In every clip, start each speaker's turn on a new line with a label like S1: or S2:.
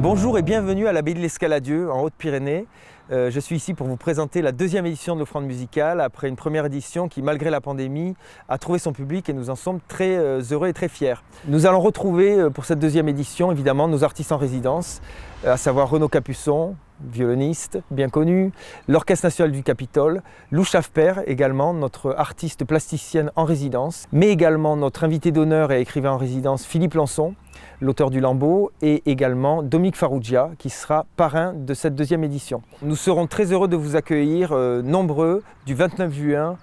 S1: Bonjour et bienvenue à l'abbaye de l'Escaladieu en Haute-Pyrénées. Je suis ici pour vous présenter la deuxième édition de l'Offrande musicale après une première édition qui, malgré la pandémie, a trouvé son public et nous en sommes très heureux et très fiers. Nous allons retrouver pour cette deuxième édition évidemment nos artistes en résidence, à savoir Renaud Capuçon, violoniste bien connu, l'Orchestre national du Capitole, Lou Schaffer également, notre artiste plasticienne en résidence, mais également notre invité d'honneur et écrivain en résidence Philippe Lançon, l'auteur du Lambeau, et également Dominique Farrugia qui sera parrain de cette deuxième édition. Nous serons très heureux de vous accueillir nombreux du 29 juin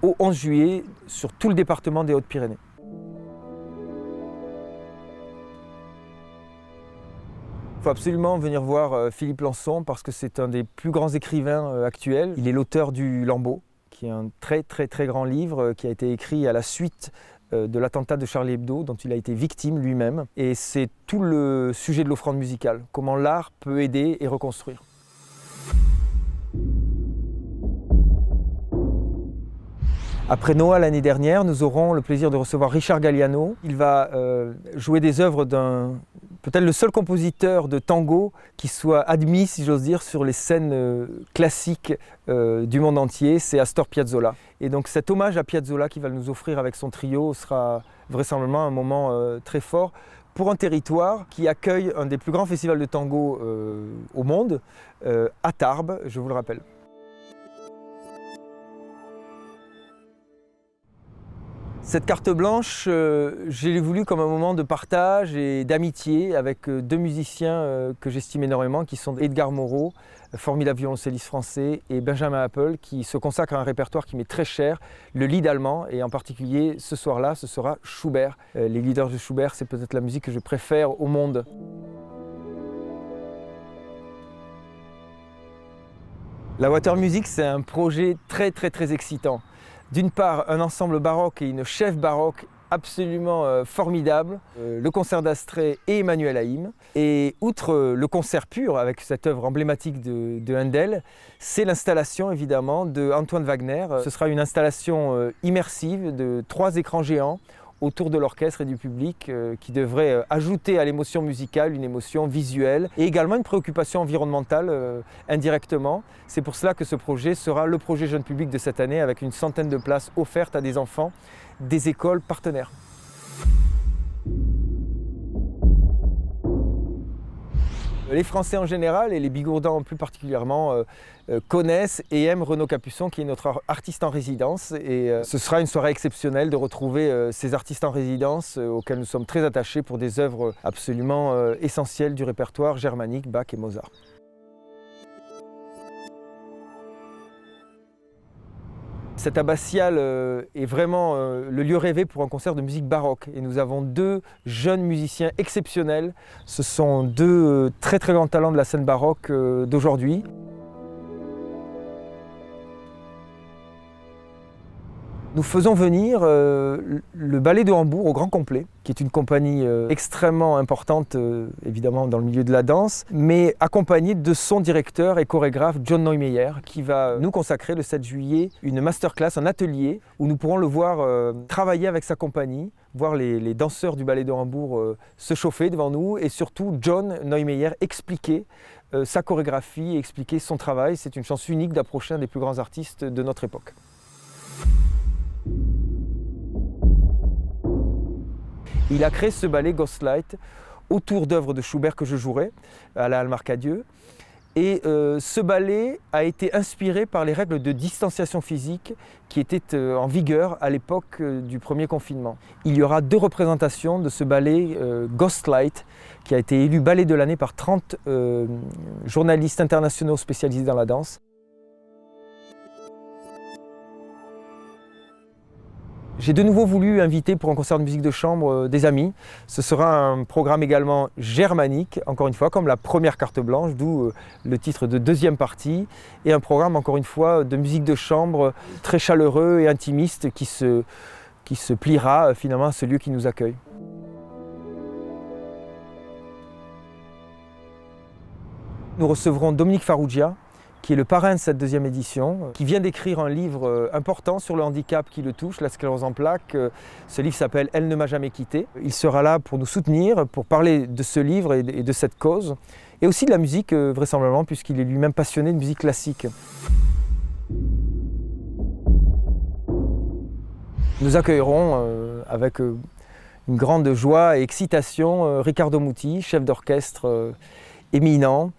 S1: au 11 juillet sur tout le département des Hautes-Pyrénées. Il faut absolument venir voir Philippe Lançon parce que c'est un des plus grands écrivains actuels. Il est l'auteur du Lambeau, qui est un très grand livre qui a été écrit à la suite de l'attentat de Charlie Hebdo, dont il a été victime lui-même. Et c'est tout le sujet de l'offrande musicale, comment l'art peut aider et reconstruire. Après Noah l'année dernière, nous aurons le plaisir de recevoir Richard Galliano. Il va jouer des œuvres d'un peut-être le seul compositeur de tango qui soit admis, si j'ose dire, sur les scènes classiques du monde entier, c'est Astor Piazzolla. Et donc cet hommage à Piazzolla qu'il va nous offrir avec son trio sera vraisemblablement un moment très fort pour un territoire qui accueille un des plus grands festivals de tango au monde, à Tarbes, je vous le rappelle. Cette carte blanche, je l'ai voulu comme un moment de partage et d'amitié avec deux musiciens que j'estime énormément, qui sont Edgar Moreau, formidable violoncelliste français, et Benjamin Apple, qui se consacre à un répertoire qui m'est très cher, le lied allemand, et en particulier ce soir-là, ce sera Schubert. Les leaders de Schubert, c'est peut-être la musique que je préfère au monde. La Water Music, c'est un projet très excitant. D'une part, un ensemble baroque et une chef baroque absolument formidable, le concert d'Astrée et Emmanuel Haïm. Et outre le concert pur avec cette œuvre emblématique de Handel, c'est l'installation évidemment de Antoine Wagner. Ce sera une installation immersive de 3 écrans géants autour de l'orchestre et du public qui devrait ajouter à l'émotion musicale une émotion visuelle et également une préoccupation environnementale indirectement. C'est pour cela que ce projet sera le projet jeune public de cette année avec une centaine de places offertes à des enfants des écoles partenaires. Les Français en général et les Bigourdans plus particulièrement connaissent et aiment Renaud Capuçon qui est notre artiste en résidence et ce sera une soirée exceptionnelle de retrouver ces artistes en résidence auxquels nous sommes très attachés pour des œuvres absolument essentielles du répertoire germanique, Bach et Mozart. Cette abbatiale est vraiment le lieu rêvé pour un concert de musique baroque et nous avons 2 jeunes musiciens exceptionnels. Ce sont 2 très grands talents de la scène baroque d'aujourd'hui. Nous faisons venir le Ballet de Hambourg au grand complet, qui est une compagnie extrêmement importante évidemment dans le milieu de la danse, mais accompagnée de son directeur et chorégraphe John Neumeyer, qui va nous consacrer le 7 juillet une masterclass, un atelier où nous pourrons le voir travailler avec sa compagnie, voir les danseurs du Ballet de Hambourg se chauffer devant nous et surtout John Neumeyer expliquer sa chorégraphie et expliquer son travail. C'est une chance unique d'approcher un des plus grands artistes de notre époque. Il a créé ce ballet Ghostlight autour d'œuvres de Schubert que je jouerai à la Halle Marcadieu. Et ce ballet a été inspiré par les règles de distanciation physique qui étaient en vigueur à l'époque du premier confinement. Il y aura 2 représentations de ce ballet Ghostlight qui a été élu ballet de l'année par 30 journalistes internationaux spécialisés dans la danse. J'ai de nouveau voulu inviter pour un concert de musique de chambre des amis. Ce sera un programme également germanique, encore une fois, comme la première carte blanche, d'où le titre de deuxième partie. Et un programme, encore une fois, de musique de chambre très chaleureux et intimiste qui se pliera finalement à ce lieu qui nous accueille. Nous recevrons Dominique Farrugia, qui est le parrain de cette deuxième édition, qui vient d'écrire un livre important sur le handicap qui le touche, la sclérose en plaques. Ce livre s'appelle « Elle ne m'a jamais quitté ». Il sera là pour nous soutenir, pour parler de ce livre et de cette cause, et aussi de la musique vraisemblablement, puisqu'il est lui-même passionné de musique classique. Nous accueillerons avec une grande joie et excitation Riccardo Muti, chef d'orchestre éminent,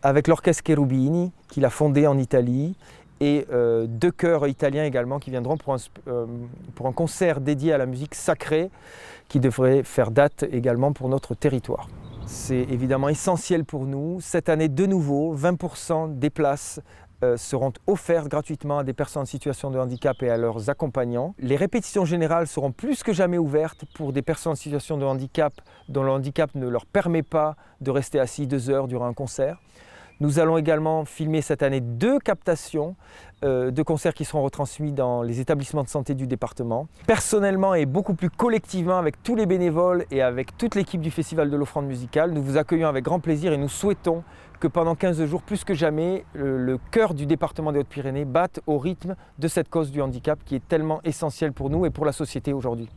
S1: avec l'orchestre Cherubini qu'il a fondé en Italie, et deux chœurs italiens également qui viendront pour un concert dédié à la musique sacrée qui devrait faire date également pour notre territoire. C'est évidemment essentiel pour nous. Cette année, de nouveau, 20% des places seront offertes gratuitement à des personnes en situation de handicap et à leurs accompagnants. Les répétitions générales seront plus que jamais ouvertes pour des personnes en situation de handicap dont le handicap ne leur permet pas de rester assis 2 heures durant un concert. Nous allons également filmer cette année 2 captations de concerts qui seront retransmis dans les établissements de santé du département. Personnellement et beaucoup plus collectivement avec tous les bénévoles et avec toute l'équipe du Festival de l'Offrande musicale, nous vous accueillons avec grand plaisir et nous souhaitons que pendant 15 jours, plus que jamais, le cœur du département des Hautes-Pyrénées batte au rythme de cette cause du handicap qui est tellement essentielle pour nous et pour la société aujourd'hui.